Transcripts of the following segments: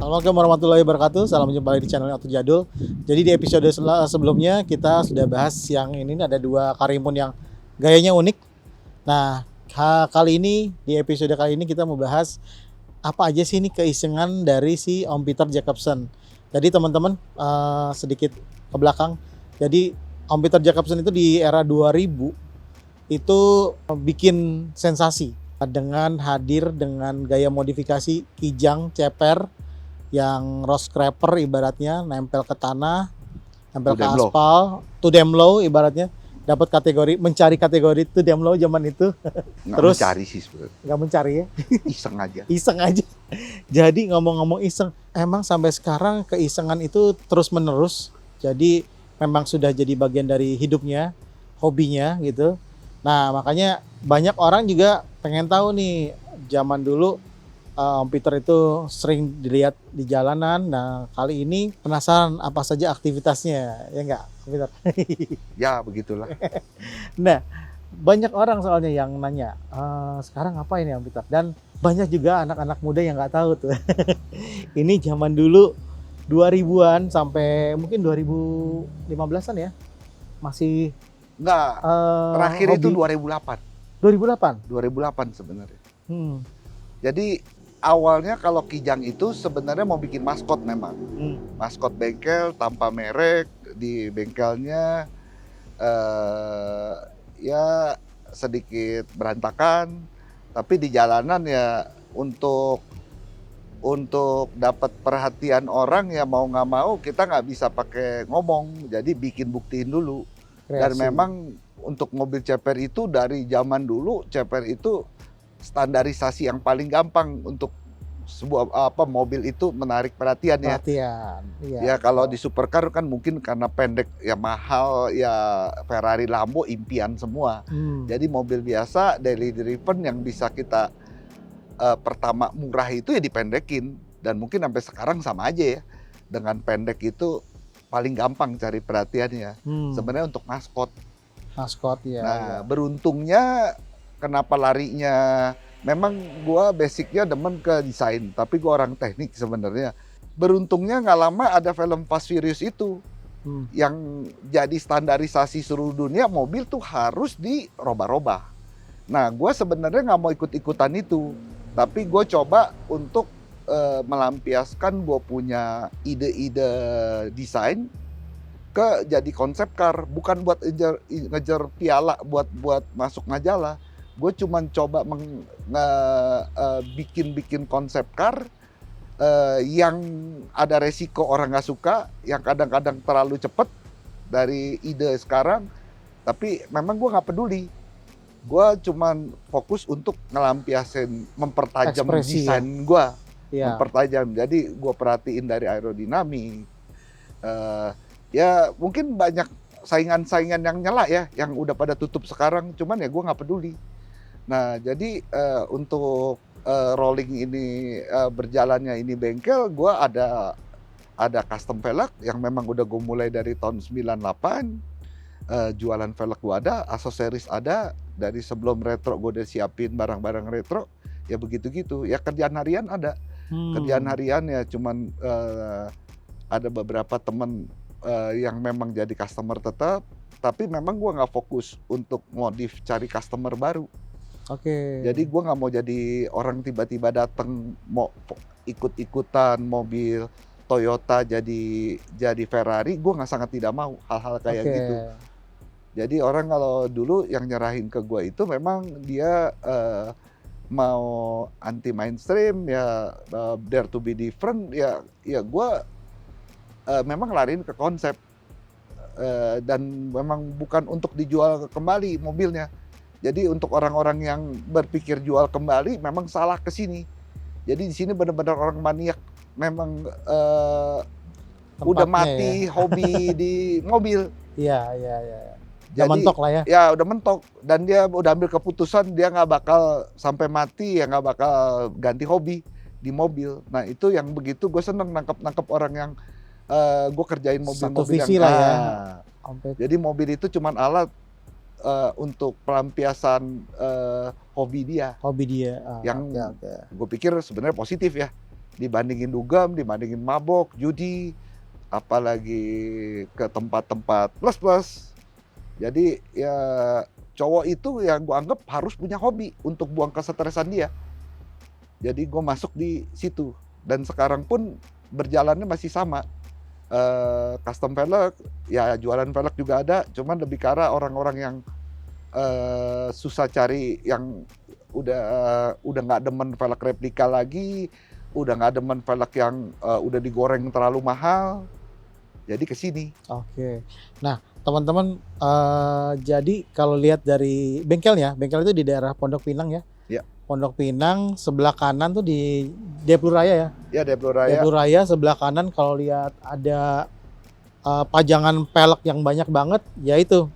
Assalamualaikum warahmatullahi wabarakatuh. Salam jumpa lagi di channel Auto Jadul. Jadi di episode sebelumnya kita sudah bahas yang ini ada dua Karimun yang gayanya unik. Nah, kali ini di episode kali ini kita mau bahas apa aja sih ini keisengan dari si Om Peter Jacobson. Jadi teman-teman sedikit ke belakang. Jadi Om Peter Jacobson itu di era 2000 itu bikin sensasi dengan hadir dengan gaya modifikasi kijang ceper yang rose scraper ibaratnya nempel ke tanah, nempel ke aspal, to damn low ibaratnya dapat kategori mencari kategori to damn low zaman itu. Nggak Terus mencari sih sebenarnya. nggak mencari ya, Iseng aja. iseng aja. Jadi ngomong-ngomong iseng, emang sampai sekarang keisengan itu terus menerus. Jadi memang sudah jadi bagian dari hidupnya, hobinya gitu. Nah makanya banyak orang juga pengen tahu nih zaman dulu Om Peter itu sering dilihat di jalanan. Nah kali ini penasaran apa saja aktivitasnya, ya enggak Om Peter? Ya begitulah. Nah banyak orang soalnya yang nanya, sekarang apa ini Om Peter? Dan banyak juga anak-anak muda yang nggak tahu tuh. Ini zaman dulu 2000-an sampai mungkin 2015-an ya, masih Enggak, terakhir hobi. itu 2008. 2008? 2008 sebenarnya. Jadi awalnya kalau Kijang itu sebenarnya mau bikin maskot memang. Maskot bengkel tanpa merek, di bengkelnya ya sedikit berantakan, tapi di jalanan ya untuk dapat perhatian orang ya mau nggak mau kita nggak bisa pakai ngomong, jadi bikin buktiin dulu. Dan memang untuk mobil ceper itu dari zaman dulu ceper itu standarisasi yang paling gampang untuk sebuah mobil itu menarik perhatian ya. Perhatian. Iya. Ya kalau di supercar kan mungkin karena pendek ya mahal ya Ferrari, Lambo impian semua. Jadi mobil biasa daily driven yang bisa kita pertama murah itu ya dipendekin, dan mungkin sampai sekarang sama aja ya. Dengan pendek itu paling gampang cari perhatiannya. Sebenarnya untuk maskot. Maskot ya. Nah, ya. beruntungnya kenapa larinya? Memang gua basicnya demen ke desain, tapi gua orang teknik sebenarnya. Beruntungnya nggak lama ada film Fast Furious itu yang jadi standarisasi seluruh dunia, mobil tuh harus dirobah-robah. Nah, gua sebenarnya nggak mau ikut-ikutan itu, tapi gue coba untuk melampiaskan gue punya ide-ide desain ke jadi konsep car, bukan buat ngejar piala buat masuk majalah. Gue cuman coba bikin konsep car yang ada resiko orang nggak suka, yang kadang-kadang terlalu cepet dari ide sekarang, tapi memang gue nggak peduli. Gue cuman fokus untuk ngelampiasin, mempertajam desain gue. Ya. Mempertajam, jadi gue perhatiin dari aerodinamik. Ya mungkin banyak saingan-saingan yang nyela ya, yang udah pada tutup sekarang, cuman ya gue nggak peduli. Nah jadi untuk rolling ini berjalannya ini bengkel, gue ada custom velg yang memang udah gue mulai dari tahun 98. Jualan velg gue ada, aksesoris ada, dari sebelum retro gue udah siapin barang-barang retro, ya begitu-gitu. Ya kerjaan harian ada. Kerjaan harian ya cuman ada beberapa temen yang memang jadi customer tetap, tapi memang gue nggak fokus untuk modif cari customer baru. Oke. Jadi gue nggak mau jadi orang tiba-tiba datang mau ikut-ikutan mobil Toyota jadi Ferrari, gue sangat tidak mau hal-hal kayak gitu. Jadi orang kalau dulu yang nyerahin ke gue itu memang dia mau anti mainstream ya, dare to be different ya gue memang lariin ke konsep, dan memang bukan untuk dijual kembali mobilnya. Jadi untuk orang-orang yang berpikir jual kembali memang salah ke sini. Jadi di sini benar-benar orang maniak, memang udah mati ya. Hobi di mobil. Iya. Udah mentok lah ya. Ya udah mentok, dan dia udah ambil keputusan dia nggak bakal sampai mati ya nggak bakal ganti hobi di mobil. Nah itu yang begitu gue seneng nangkep orang yang gue kerjain mobil-mobil visi yang lah ya. Jadi mobil itu cuman alat untuk pelampiasan hobi dia. Hobi dia. Yang gue pikir sebenarnya positif ya. dibandingin dugem, dibandingin mabok, judi, apalagi ke tempat-tempat plus-plus. Jadi ya cowok itu yang gue anggap harus punya hobi untuk buang kesetresan dia. Jadi gue masuk di situ dan sekarang pun berjalannya masih sama. Custom velg, ya jualan velg juga ada, cuman lebih ke arah orang-orang yang susah cari, yang udah nggak demen velg replika lagi, udah nggak demen velg yang udah digoreng terlalu mahal, jadi ke sini. Oke. Nah, teman-teman, jadi kalau lihat dari bengkelnya, bengkel itu di daerah Pondok Pinang ya? Iya. Pondok Pinang, sebelah kanan tuh di Deplu Raya ya? Ya, Deplu Raya. Deplu Raya sebelah kanan kalau lihat ada pajangan pelek yang banyak banget, yaitu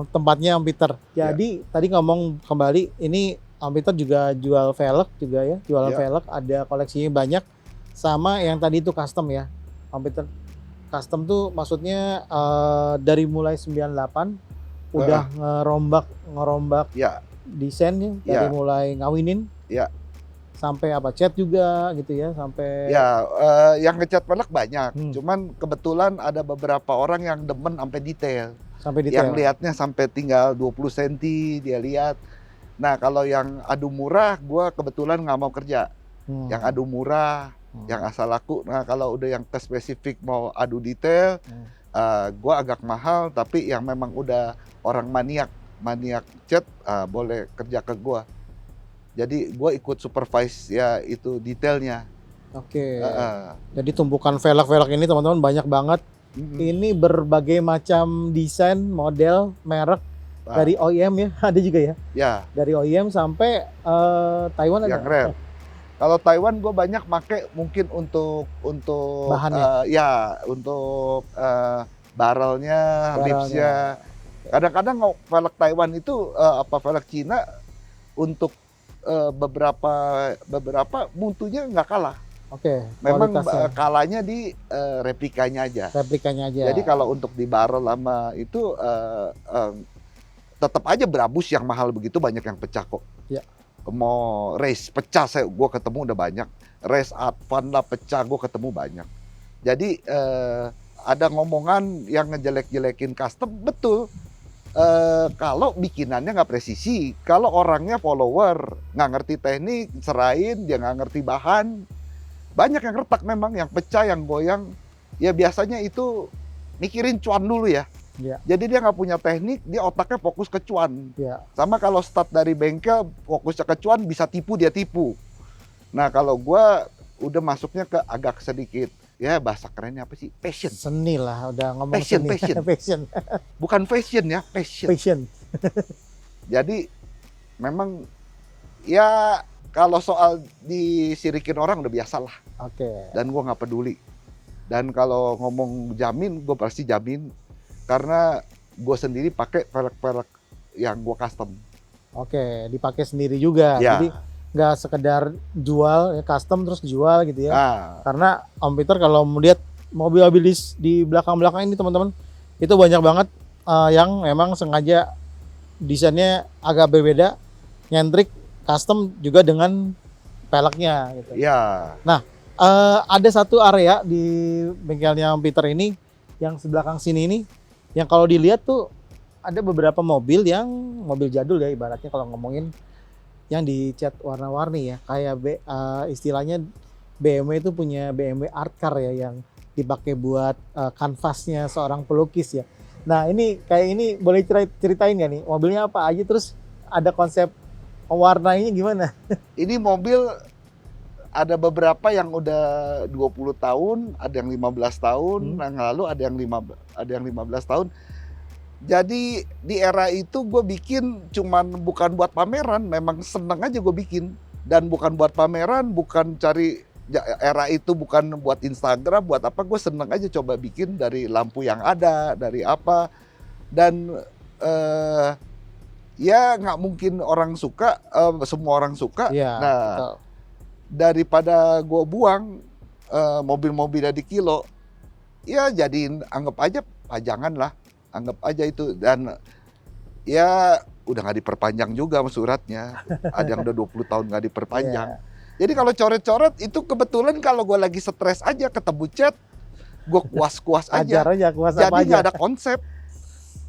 tempatnya Om Peter. Jadi tadi ngomong kembali, ini Om Peter juga jual velg juga ya, jualan velg, ada koleksinya banyak. Sama yang tadi itu custom ya, Om Peter. Custom tuh maksudnya dari mulai 98 udah ngerombak Ya. desainnya dari mulai ngawinin sampai apa cat juga gitu ya, sampai yang ngecat velg banyak. Cuman kebetulan ada beberapa orang yang demen sampai detail. Yang lihatnya sampai tinggal 20 cm dia lihat. Nah, kalau yang adu murah gua kebetulan nggak mau kerja. Yang adu murah, yang asal laku. Nah, kalau udah yang ke spesifik mau adu detail, gua agak mahal, tapi yang memang udah orang maniak cat, boleh kerja ke gua. Jadi gua ikut supervise ya itu detailnya. Oke. Jadi tumpukan velg ini teman-teman banyak banget. Ini berbagai macam desain, model, merek dari OEM ya, ada juga ya? Ya. Dari OEM sampai Taiwan ada. Yang rare. Kalau Taiwan gue banyak make mungkin untuk bahannya. Untuk barrelnya, lipsnya. Kadang-kadang velg Taiwan itu velg Cina untuk beberapa mutunya nggak kalah. Oke. Memang kalahnya di replikanya aja. Jadi kalau untuk di barrel sama itu tetap aja Brabus yang mahal begitu banyak yang pecah kok. Ya. Mau race pecah gue ketemu udah banyak. Race Advan lah pecah gue ketemu banyak. Jadi ada ngomongan yang ngejelek-jelekin custom, betul. Kalau bikinannya nggak presisi, kalau orangnya follower, nggak ngerti teknik, serahin, dia nggak ngerti bahan, banyak yang retak memang, yang pecah, yang goyang. Ya biasanya itu mikirin cuan dulu ya. Ya. Jadi dia nggak punya teknik, dia otaknya fokus ke cuan. Ya. Sama kalau start dari bengkel, fokusnya ke cuan, bisa tipu, dia tipu. Nah kalau gue udah masuknya ke agak sedikit, ya bahasa kerennya apa sih? Passion. Seni lah, udah ngomong passion, seni. Passion. Bukan fashion ya, passion. Jadi memang ya kalau soal disirikin orang udah biasa lah. Oke. Dan gue nggak peduli. Dan kalau ngomong jamin, gue pasti jamin. Karena gue sendiri pakai velg-velg yang gue custom. Oke, dipakai sendiri juga. Ya. Jadi nggak sekedar jual, ya, custom terus jual gitu ya. Karena Om Peter kalau melihat mobil-mobil di belakang-belakang ini teman-teman, itu banyak banget yang memang sengaja desainnya agak berbeda, nyentrik, custom juga dengan peleknya gitu. Ya. Nah, ada satu area di bengkelnya Om Peter ini yang sebelah belakang sini ini, yang kalau dilihat tuh ada beberapa mobil yang mobil jadul ya ibaratnya kalau ngomongin, yang dicat warna-warni ya, kayak istilahnya BMW itu punya BMW Art Car ya, yang dipakai buat kanvasnya seorang pelukis ya. Nah ini kayak ini boleh ceritain ya nih, mobilnya apa aja, terus ada konsep warnanya gimana? Ini mobil ada beberapa yang udah 20 tahun, ada yang 15 tahun, yang lalu ada yang 15 tahun. Jadi di era itu gue bikin bukan buat pameran, memang seneng aja gue bikin. Dan bukan buat pameran, bukan cari, era itu bukan buat Instagram, buat apa, gue seneng aja coba bikin dari lampu yang ada, dari apa. Dan ya nggak mungkin orang suka, semua orang suka. Ya, nah betul. Daripada gue buang mobil-mobilnya di kilo, ya jadiin, anggap aja pajangan lah. Anggap aja itu, dan ya udah nggak diperpanjang juga suratnya. Ada yang udah 20 tahun nggak diperpanjang. Jadi kalau coret-coret itu kebetulan kalau gue lagi stres aja ketemu chat, gue kuas-kuas aja. Ajar aja, kuas apa Jadi aja. nggak ada konsep.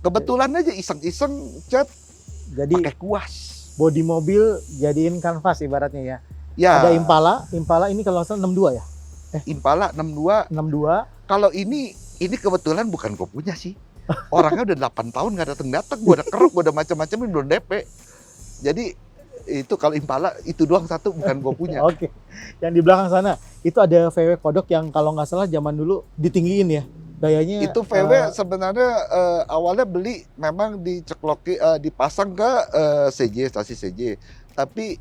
Kebetulan aja iseng-iseng chat Jadi pakai kuas. bodi mobil jadiin kanvas ibaratnya ya. Ya, Ada Impala ini kalau nggak salah 62 ya? Impala 62. 62. Kalau ini kebetulan bukan gue punya sih. Orangnya udah 8 tahun nggak datang. Gue udah keruk, gue udah macam-macam belum DP. Jadi itu kalau Impala itu doang satu bukan gue punya. Oke. Yang di belakang sana itu ada VW kodok yang kalau nggak salah zaman dulu ditinggiin ya. Gayanya Itu VW sebenarnya awalnya beli memang dicekloki dipasang ke stasi CJ. Tapi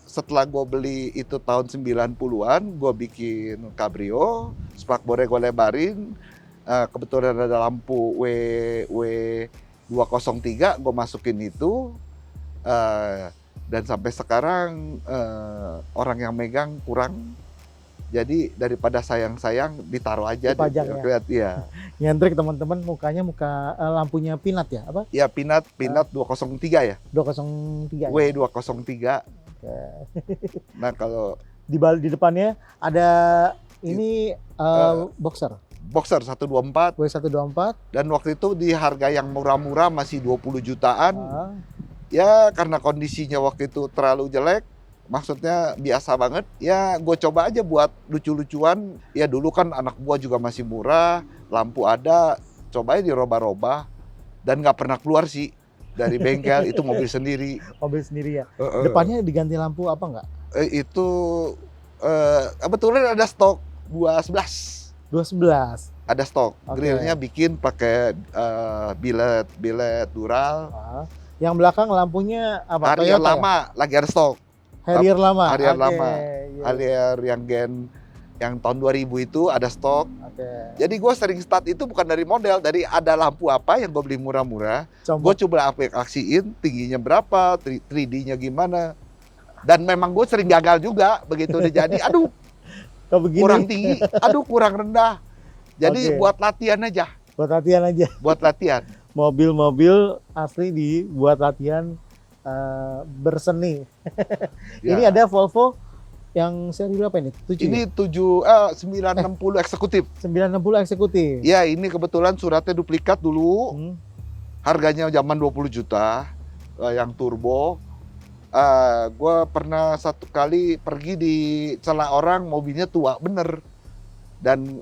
setelah gue beli itu tahun 90-an, gue bikin kabrio, spakbornya gue lebarin. Kebetulan ada lampu W203, gue masukin itu. Dan sampai sekarang orang yang megang kurang. Jadi daripada sayang-sayang ditaruh aja dipajang ya. Lihat ya. Nyentrik teman-teman mukanya lampunya Pinat ya apa? Ya Pinat 203 ya. 203. W203. Oke. Nah kalau di depannya ada ini boxer. Boxer 124 W124. dan waktu itu di harga yang murah-murah masih 20 jutaan. Ya karena kondisinya waktu itu terlalu jelek, maksudnya biasa banget. Ya gue coba aja buat lucu-lucuan. Ya dulu kan anak gua juga masih murah, lampu ada, coba aja diroba-roba. Dan nggak pernah keluar sih dari bengkel, itu mobil sendiri. Mobil sendiri ya. Depannya diganti lampu apa enggak? Itu kebetulan ada stok 211. 211. Ada stok. Oke. Grillnya bikin pakai billet dural. Yang belakang lampunya apa? Harrier Toyota lama, lagi ada stok. Harrier lama. Harrier Oke, lama. iya. Harrier yang yang tahun 2000 itu ada stok. Oke. Jadi gue sering start itu bukan dari model, dari ada lampu apa yang gue beli murah-murah. Gue coba aplikasiin tingginya berapa, 3D-nya gimana. Dan memang gue sering gagal juga begitu udah jadi. Aduh, kurang tinggi, aduh kurang rendah. Jadi buat latihan aja. Buat latihan aja. Buat latihan. Mobil-mobil asli dibuat latihan berseni. Ya. Ini ada Volvo yang seri berapa ini? 7 ini ya? 960 eksekutif. 960 eksekutif. Ya ini kebetulan suratnya duplikat dulu. Harganya zaman 20 juta. Yang turbo. Gue pernah satu kali pergi di celah orang, mobilnya tua bener. Dan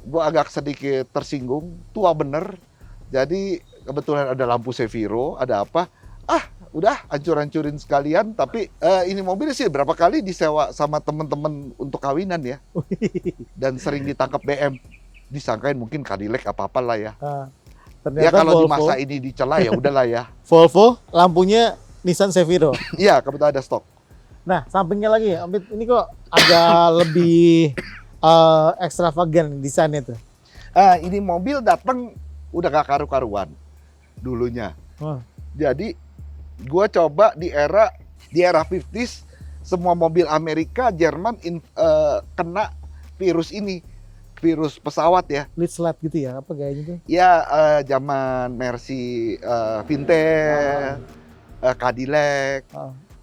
gue agak sedikit tersinggung, tua bener. Jadi kebetulan ada lampu Seviro, ada apa? Udah hancur-hancurin sekalian. Tapi ini mobil sih berapa kali disewa sama temen-temen untuk kawinan ya. Dan sering ditangkap BM. Disangkain mungkin Cadillac apa-apa lah ya. Ya kalau Volvo, di masa ini dicela ya udahlah ya. Volvo, lampunya Nissan Seviro. Iya, kebetulan ada stok. Nah, sampingnya lagi, ini kok agak lebih ekstravagan desainnya tuh. Ini mobil datang udah gak karu-karuan dulunya. Jadi gue coba di era 50s semua mobil Amerika, Jerman kena virus ini, virus pesawat ya. Lead slide gitu ya, apa gayanya tuh? Ya zaman Mercy, Vintage, Cadillac.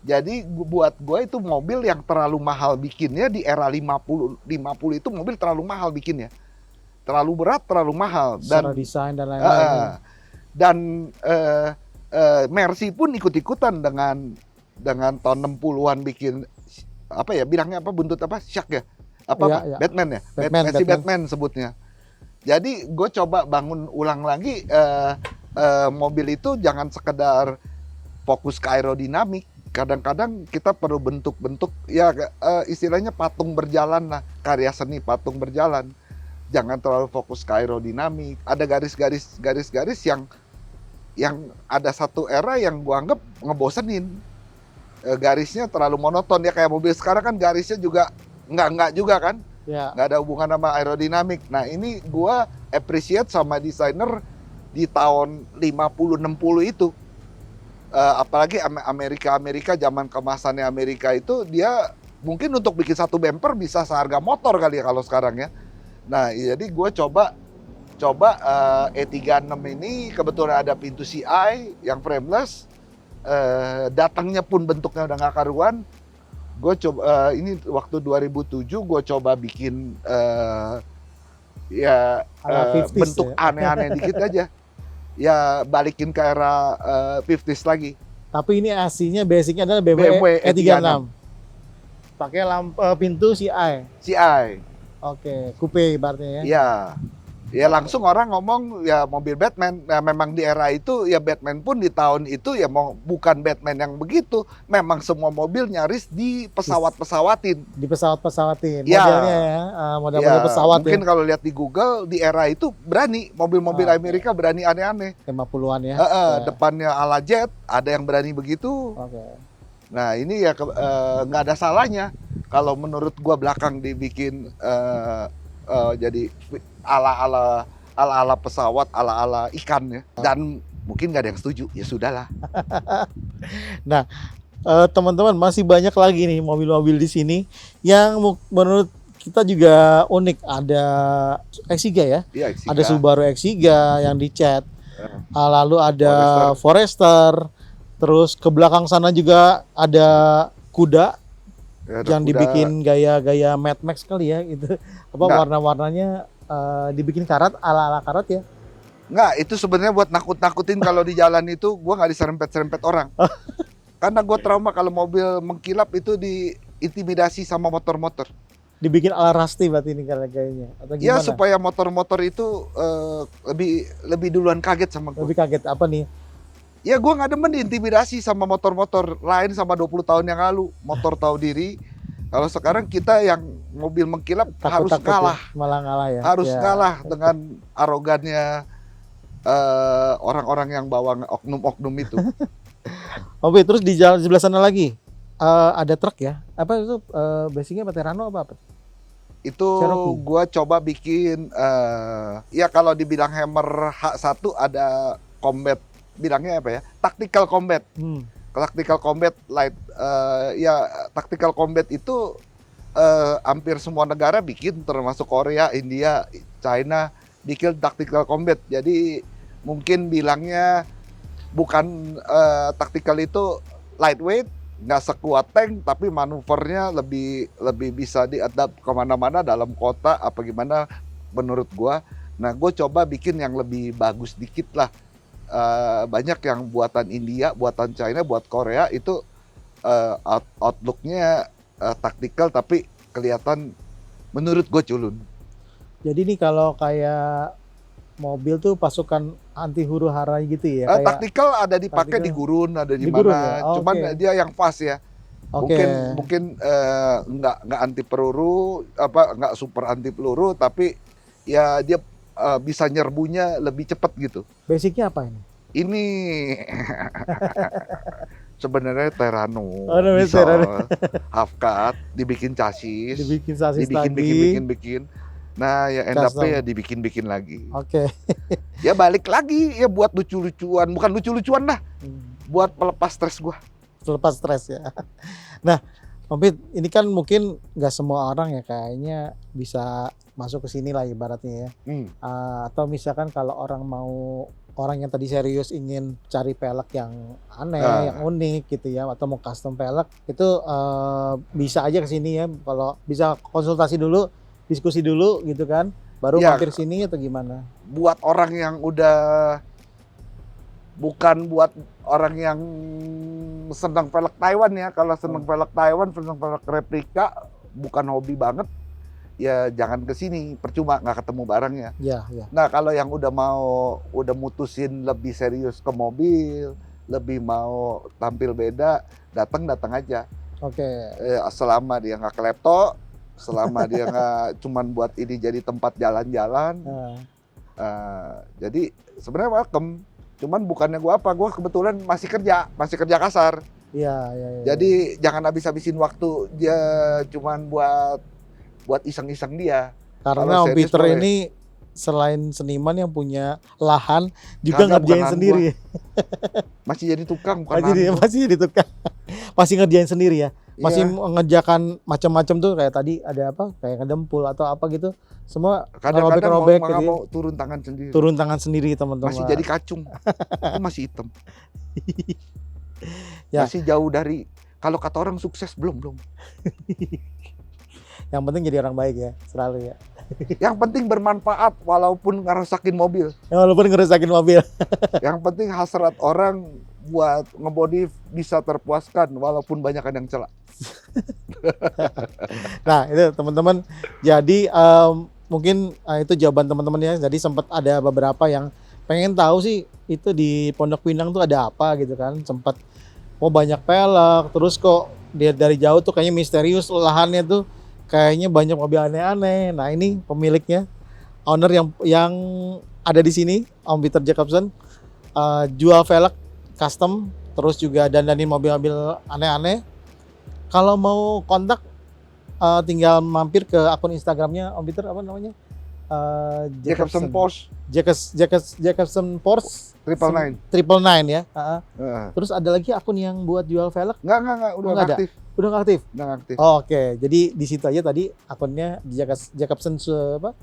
Jadi buat gue itu mobil yang terlalu mahal bikinnya di era 50 itu mobil terlalu mahal bikinnya. Terlalu berat, terlalu mahal. Secara desain dan lain-lain. Dan Mercy pun ikut-ikutan dengan tahun 60-an bikin apa ya bilangnya apa buntut apa Shark ya apa ya. Batman ya Batman sebutnya. Jadi gue coba bangun ulang lagi mobil itu jangan sekedar fokus ke aerodinamik. Kadang-kadang kita perlu bentuk-bentuk ya istilahnya patung berjalan lah, karya seni patung berjalan. Jangan terlalu fokus ke aerodinamik. Ada garis-garis yang ada satu era yang gua anggap ngebosenin. Garisnya terlalu monoton ya, kayak mobil sekarang kan garisnya juga enggak juga kan? Ya. Nggak ada hubungan sama aerodinamik. Nah, ini gua appreciate sama desainer di tahun 50-60 itu. Apalagi Amerika zaman kemasannya Amerika itu dia mungkin untuk bikin satu bumper bisa seharga motor kali ya kalau sekarang ya. Nah, jadi gue coba E36 ini kebetulan ada pintu CI yang frameless. Datangnya pun bentuknya udah nggak karuan. Gue coba ini waktu 2007 gue coba bikin ya Ala 50s bentuk ya. aneh-aneh dikit aja. Ya balikin ke era 50s lagi. Tapi ini aslinya basicnya adalah BMW, BMW E36. Pakai lampu pintu CI. CI. Oke, coupe ibaratnya ya. Ya. Ya langsung orang ngomong ya mobil Batman. Nah, memang di era itu ya Batman pun di tahun itu ya mau bukan Batman yang begitu. Memang semua mobil nyaris di pesawat-pesawatin. Di pesawat-pesawatin Ya. modelnya ya, model-model Ya, pesawat mungkin ya. kalau lihat di Google di era itu berani mobil-mobil Oke. Amerika berani aneh-aneh. 50-an ya. Depannya ala jet, ada yang berani begitu. Oke. Nah ini ya nggak ada salahnya kalau menurut gua belakang dibikin jadi ala-ala pesawat, ala-ala ikan ya. Dan mungkin nggak ada yang setuju, ya sudahlah. Teman-teman, masih banyak lagi nih mobil-mobil di sini yang menurut kita juga unik. Ada X3 ya, Iya, ada Subaru X3 yang dicat. Lalu ada Forester. Forester. Terus ke belakang sana juga ada kuda Ya, ada yang kuda. dibikin gaya-gaya Mad Max kali ya gitu. Apa Nggak. warna-warnanya dibikin karat, ala-ala karat ya. Nggak, itu sebenarnya buat nakut-nakutin kalau di jalan itu gua nggak diserempet-serempet orang. Karena gue trauma kalau mobil mengkilap itu diintimidasi sama motor-motor. Dibikin ala Rusty berarti ini kayaknya. Atau Ya gimana? supaya motor-motor itu lebih duluan kaget sama gue. Lebih kaget apa nih? Ya gue nggak demen diintimidasi sama motor-motor lain sama 20 tahun yang lalu. Motor tahu diri. Kalau sekarang kita yang mobil mengkilap harus Takut-takut kalah. ya? Malah ngalah ya. Harus Ya. kalah dengan arogannya orang-orang yang bawa oknum-oknum itu. Oke, terus di jalan sebelah sana lagi ada truk ya? Apa itu basicnya apa Terrano apa? Itu Cherokee. gue coba bikin ya kalau dibilang Hammer H1 ada combat, bilangnya apa ya, tactical combat. Tactical combat light, ya tactical combat itu hampir semua negara bikin, termasuk Korea, India, China bikin tactical combat. Jadi mungkin bilangnya bukan tactical itu lightweight, nggak sekuat tank, tapi manuvernya lebih bisa diadapt kemana-mana dalam kota apa gimana menurut gua. Nah, gue coba bikin yang lebih bagus dikit lah. Banyak yang buatan India, buatan China, buat Korea itu outlooknya tactical tapi kelihatan menurut gue culun. Jadi nih kalau kayak mobil tuh pasukan anti huru hara gitu ya? Kayak Tactical ada dipakai tactical. di gurun, ada di Di gurun mana. ya? Oh, Cuman oke. dia yang fast ya. Oke. Mungkin nggak anti peluru, nggak super anti peluru, tapi ya dia bisa nyerbunya lebih cepat gitu. Basicnya apa ini? Ini sebenarnya Terrano, Oh, namanya bisa Terrano. half cut, dibikin chassis, Dibikin sasis lagi. bikin. Nah, ya end up Custom. ya dibikin lagi. Oke. Ya balik lagi ya buat lucu-lucuan, bukan lucu-lucuan lah, buat melepas stres gua. Lepas stres ya. Nah, Om Pit, ini kan mungkin nggak semua orang ya kayaknya bisa masuk ke sini lah ibaratnya ya. Atau misalkan kalau orang yang tadi serius ingin cari pelek yang aneh, yang unik gitu ya, atau mau custom pelek itu bisa aja ke sini ya. Kalau bisa konsultasi dulu, diskusi dulu gitu kan, baru Ya, mampir sini atau gimana? buat orang yang udah bukan buat orang yang senang velg Taiwan ya. Kalau senang velg Taiwan, senang velg replika, bukan hobi banget, ya jangan ke sini, percuma nggak ketemu barangnya. Ya, ya. Nah, kalau yang udah mutusin lebih serius ke mobil, lebih mau tampil beda, datang aja. Oke. Selama dia nggak klepto, selama dia nggak cuman buat ini jadi tempat jalan-jalan. Jadi sebenarnya welcome. Cuman bukannya gua kebetulan masih kerja kasar. Iya. Jadi jangan habis-habisin waktu dia cuman buat iseng-iseng dia. Karena Kalau Om serius Peter boleh. ini selain seniman yang punya lahan juga Kagak, ngerjain bukan sendiri. Masih jadi tukang, bukan Masih lahan gua. masih jadi tukang. Masih ngerjain sendiri ya. Masih Iya. mengerjakan macam-macam tuh kayak tadi ada apa? Kayak ngedempul atau apa gitu. Semua Kadang-kadang robek-robek mau, gitu ya. mau turun tangan sendiri. Turun tangan sendiri teman-teman. Masih jadi kacung. Itu masih hitam. Ya. Masih jauh dari Kalau kata orang sukses belum. Yang penting jadi orang baik ya, selalu ya. Yang penting bermanfaat walaupun ngerusakin mobil. Ya, walaupun ngerusakin mobil. Yang penting hasrat orang buat ngebodif bisa terpuaskan walaupun banyak yang celak. Nah, itu teman-teman. Jadi mungkin itu jawaban teman-teman ya. Jadi sempat ada beberapa yang pengen tahu sih itu di Pondok Pinang tuh ada apa gitu kan. Sempat banyak pelek, terus kok dia dari jauh tuh kayaknya misterius lahannya tuh kayaknya banyak mobil aneh-aneh. Nah, ini pemiliknya, owner yang ada di sini, Om Peter Jacobson, jual velg custom, terus juga dandanin mobil-mobil aneh-aneh. Kalau mau kontak tinggal mampir ke akun Instagramnya Om Peter, apa namanya? Jacobson Porsche Jacobson Porsche 999 ya. Terus ada lagi akun yang buat jual velg? Enggak, udah Nggak ada? aktif. Udah nggak aktif? Udah aktif. Oh, oke. Jadi di situ aja tadi akunnya Jacobson apa?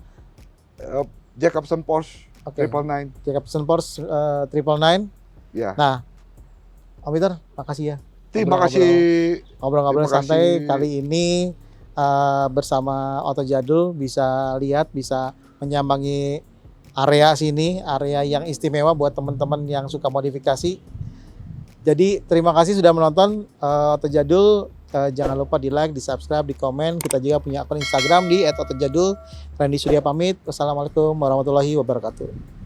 Jacobson Porsche Oke. 999. Jacobson Porsche 999. Ya. Nah, Om Peter, makasih ya. Terima kasih. Ngobrol-ngobrol Terima santai kasih. kali ini bersama Oto Jadul, bisa lihat, bisa menyambangi area sini, area yang istimewa buat teman-teman yang suka modifikasi. Jadi terima kasih sudah menonton Oto Jadul. Jangan lupa di like, di subscribe, di komen. Kita juga punya akun Instagram di @otojadul. Randy Surya pamit. Wassalamualaikum warahmatullahi wabarakatuh.